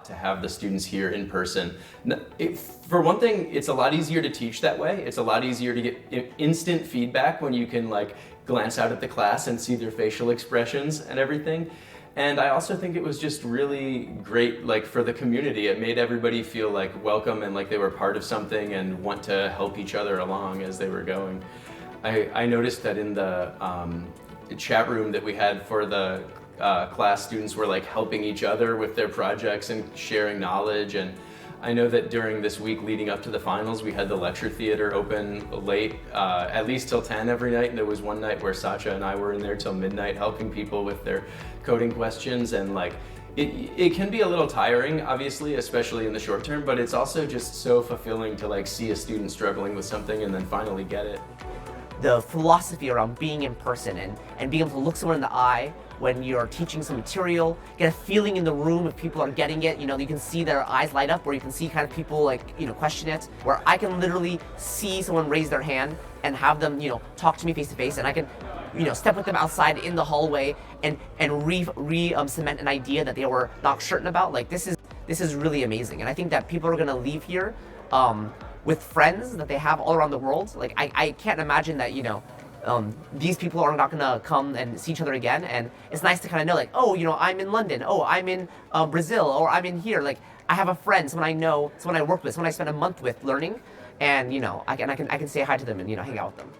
to have the students here in person. For one thing, it's a lot easier to teach that way. It's a lot easier to get instant feedback when you can like glance out at the class and see their facial expressions and everything. And I also think it was just really great, like, for the community. It made everybody feel like welcome and like they were part of something and want to help each other along as they were going. I noticed that in the chat room that we had for the class, students were like helping each other with their projects and sharing knowledge. And I know that during this week leading up to the finals, we had the lecture theater open late, at least till 10 every night. And there was one night where Satya and I were in there till midnight helping people with their coding questions. And like, it can be a little tiring, obviously, especially in the short term, but it's also just so fulfilling to like see a student struggling with something and then finally get it. The philosophy around being in person and being able to look someone in the eye when you're teaching some material, get a feeling in the room if people are getting it. You know, you can see their eyes light up, or you can see kind of people like, you know, question it, where I can literally see someone raise their hand and have them, you know, talk to me face to face, and I can, you know, step with them outside in the hallway and cement an idea that they were not certain about. Like, this is really amazing. And I think that people are gonna leave here with friends that they have all around the world. Like, I can't imagine that, you know, these people are not gonna come and see each other again. And it's nice to kind of know, like, oh, you know, I'm in London, oh, I'm in Brazil, or I'm in here. Like, I have a friend, someone I know, someone I worked with, someone I spent a month with learning, and, you know, I can say hi to them and, you know, hang out with them.